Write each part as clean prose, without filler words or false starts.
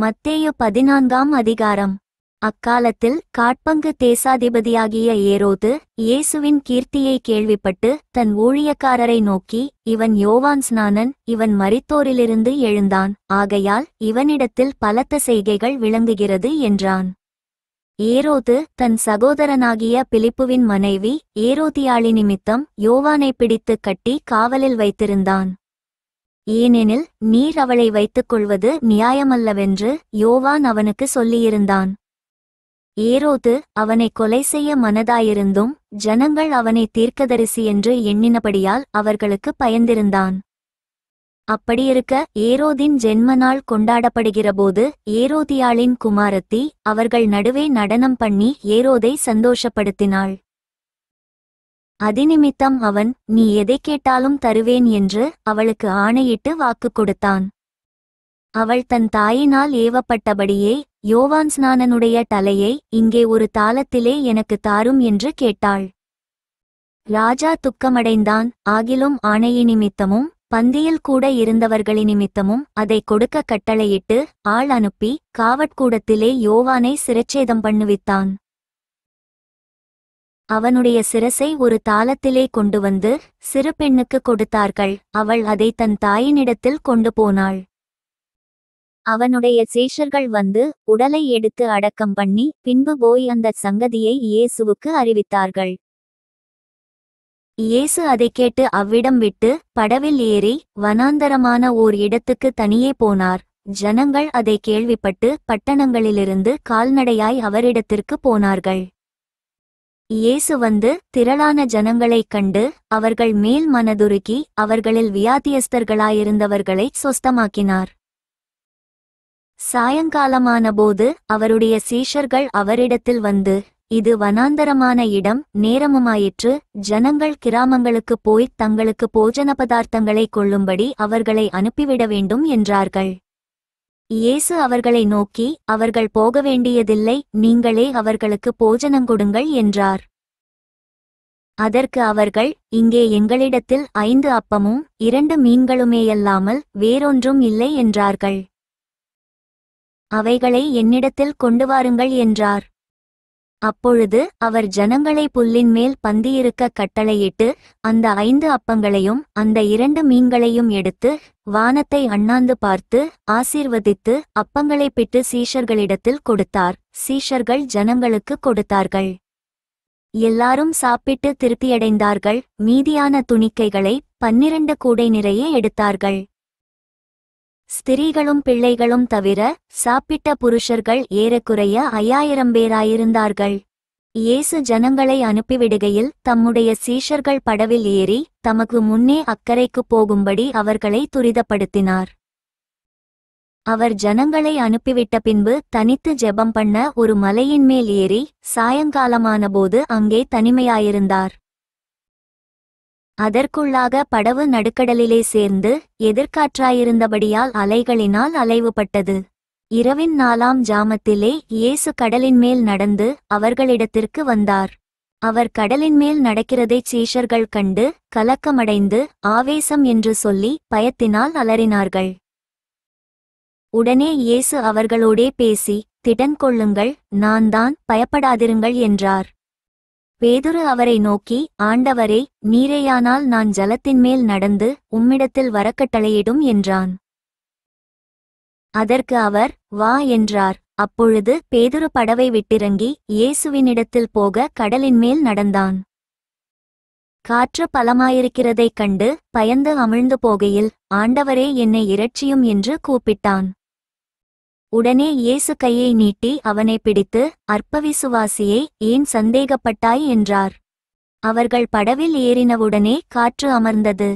மத்தேயு 14ஆம் அதிகாரம். அக்காலத்தில் காட்பங்கு தேசாதிபதியாகிய ஏரோது இயேசுவின் கீர்த்தியை கேள்விப்பட்டு தன் ஊழியக்காரரை நோக்கி, இவன் யோவான் ஸ்நானன், இவன் மரித்தோரிலிருந்து எழுந்தான், ஆகையால் இவனிடத்தில் பலத்த செய்கைகள் விளங்குகிறது என்றான். ஏரோது தன் சகோதரனாகிய பிலிப்புவின் மனைவி ஏரோதியாளி நிமித்தம் யோவானை பிடித்து கட்டி காவலில் வைத்திருந்தான். ஏனெனில் நீர் அவளை வைத்துக் கொள்வது நியாயமல்லவென்று யோவான் அவனுக்கு சொல்லியிருந்தான். ஏரோது அவனை கொலை செய்ய மனதாயிருந்தும் ஜனங்கள் அவனை தீர்க்கதரிசி என்று எண்ணினபடியால் அவர்களுக்கு பயந்திருந்தான். அப்படியிருக்க ஏரோதின் ஜென்மநாள் கொண்டாடப்படுகிறபோது ஏரோதியாளின் குமாரத்தி அவர்கள் நடுவே நடனம் பண்ணி ஏரோதை சந்தோஷப்படுத்தினாள். அதினிமித்தம் அவன், நீ எதை கேட்டாலும் தருவேன் என்று அவளுக்கு ஆணையிட்டு வாக்கு கொடுத்தான். அவள் தன் தாயினால் ஏவப்பட்டபடியே யோவான் ஸ்நானனுடைய தலையை இங்கே ஒரு தாளத்திலே எனக்கு தாரும் என்று கேட்டாள். ராஜா துக்கமடைந்தான். ஆகிலும் ஆணையினிமித்தமும் பந்தியில் கூட இருந்தவர்களினிமித்தமும் அதை கொடுக்க கட்டளையிட்டு ஆள் அனுப்பி காவற்கூடத்திலே யோவானை சிரச்சேதம் பண்ணுவித்தான். அவனுடைய சிரசை ஒரு தாளத்திலே கொண்டு வந்து சிறு பெண்ணுக்கு கொடுத்தார்கள். அவள் அதை தன் தாயினிடத்தில் கொண்டு போனாள். அவனுடைய சீஷர்கள் வந்து உடலை எடுத்து அடக்கம் பண்ணி பின்பு போய் அந்த சங்கதியை இயேசுவுக்கு அறிவித்தார்கள். இயேசு அதை கேட்டு அவ்விடம் விட்டு படவில் ஏறி வனாந்தரமான ஓர் இடத்துக்கு தனியே போனார். ஜனங்கள் அதை கேள்விப்பட்டு பட்டணங்களிலிருந்து கால்நடையாய் அவரிடத்திற்கு போனார்கள். இயேசு வந்து திரளான ஜனங்களைக் கண்டு அவர்கள் மேல் மனதுருகி அவர்களில் வியாதியஸ்தர்களாயிருந்தவர்களைச் சொஸ்தமாக்கினார். சாயங்காலமானபோது அவருடைய சீஷர்கள் அவரிடத்தில் வந்து, இது வனாந்தரமான இடம், நேரமுமாயிற்று, ஜனங்கள் கிராமங்களுக்குப் போய்த் தங்களுக்கு போஜன பதார்த்தங்களை கொள்ளும்படி அவர்களை அனுப்பிவிட வேண்டும் என்றார்கள். இயேசு அவர்களை நோக்கி, அவர்கள் போக வேண்டியதில்லை, நீங்களே அவர்களுக்கு போஜனங்கொடுங்கள் என்றார். அதற்கு அவர்கள், இங்கே எங்களிடத்தில் 5 அப்பமும் 2 மீன்களுமேயல்லாமல் வேறொன்றும் இல்லை என்றார்கள். அவைகளை என்னிடத்தில் கொண்டு வாருங்கள் என்றார். அப்பொழுது அவர் ஜனங்களை புல்லின் மேல் பந்தியிருக்க கட்டளையிட்டு அந்த 5 அப்பங்களையும் அந்த 2 மீன்களையும் எடுத்து வானத்தை அண்ணாந்து பார்த்து ஆசீர்வதித்து அப்பங்களைப் பிட்டு சீஷர்களிடத்தில் கொடுத்தார். சீஷர்கள் ஜனங்களுக்கு கொடுத்தார்கள். எல்லாரும் சாப்பிட்டு திருப்தியடைந்தார்கள். மீதியான துணிக்கைகளை 12 கூடை நிறைய எடுத்தார்கள். ஸ்திரீகளும் பிள்ளைகளும் தவிர சாப்பிட்ட புருஷர்கள் ஏறக்குறைய 5000 பேராயிருந்தார்கள். இயேசு ஜனங்களை அனுப்பிவிடுகையில் தம்முடைய சீஷர்கள் படவில் ஏறி தமக்கு முன்னே அக்கரைக்குப் போகும்படி அவர்களை துரிதப்படுத்தினார். அவர் ஜனங்களை அனுப்பிவிட்ட பின்பு தனித்து ஜெபம் பண்ண ஒரு மலையின் மேல் ஏறி சாயங்காலமானபோது அங்கே தனிமையாயிருந்தார். அதற்குள்ளாக படவு நடுக்கடலிலே சேர்ந்து எதிர்காற்றாயிருந்தபடியால் அலைகளினால் அலைவுபட்டது. இரவின் 4ஆம் ஜாமத்திலே இயேசு கடலின் மேல் நடந்து அவர்களிடத்திற்கு வந்தார். அவர் கடலின் மேல் நடக்கிறதைச் சீஷர்கள் கண்டு கலக்கமடைந்து ஆவேசம் என்று சொல்லி பயத்தினால் அலறினார்கள். உடனே இயேசு அவர்களோடே பேசி, திடன் கொள்ளுங்கள், நான் தான், பயப்படாதிருங்கள் என்றார். பேதுரு அவரை நோக்கி, ஆண்டவரே, நீரேயானால் நான் ஜலத்தின் மேல் நடந்து உம்மிடத்தில் வரக்கட்டளையிடும் என்றான். அதற்கு அவர், வா என்றார். அப்பொழுது பேதுரு படவை விட்டிறங்கி இயேசுவினிடத்தில் போக கடலின் மேல் நடந்தான். காற்று பலமாயிருக்கிறதைக் கண்டு பயந்து அமிழ்ந்து போகையில், ஆண்டவரே, என்னை இரட்சியும் என்று கூப்பிட்டான். உடனே இயேசு கையை நீட்டி அவனை பிடித்து, அற்பவிசுவாசியே, ஏன் சந்தேகப்பட்டாய் என்றார். அவர்கள் படவில் ஏறினவுடனே காற்று அமர்ந்தது.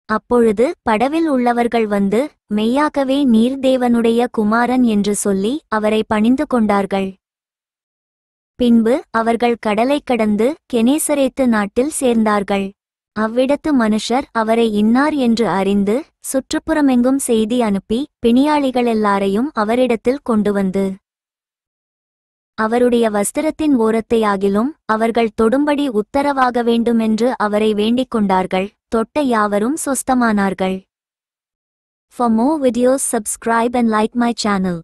அப்பொழுது படவில் உள்ளவர்கள் வந்து, மெய்யாகவே நீர் தேவனுடைய குமாரன் என்று சொல்லி அவரை பணிந்து கொண்டார்கள். பின்பு அவர்கள் கடலைக் கடந்து கெனேசரேத்து நாட்டில் சேர்ந்தார்கள். அவ்விடத்து மனுஷர் அவரை இன்னார் என்று அறிந்து சுற்றுப்புறமெங்கும் செய்தி அனுப்பி பிணியாளிகளெல்லாரையும் அவரிடத்தில் கொண்டுவந்து அவருடைய வஸ்திரத்தின் ஓரத்தையாகிலும் அவர்கள் தொடும்படி உத்தரவாக வேண்டுமென்று அவரை வேண்டிக் கொண்டார்கள். தொட்ட யாவரும் சொஸ்தமானார்கள். For more videos, subscribe and like my channel.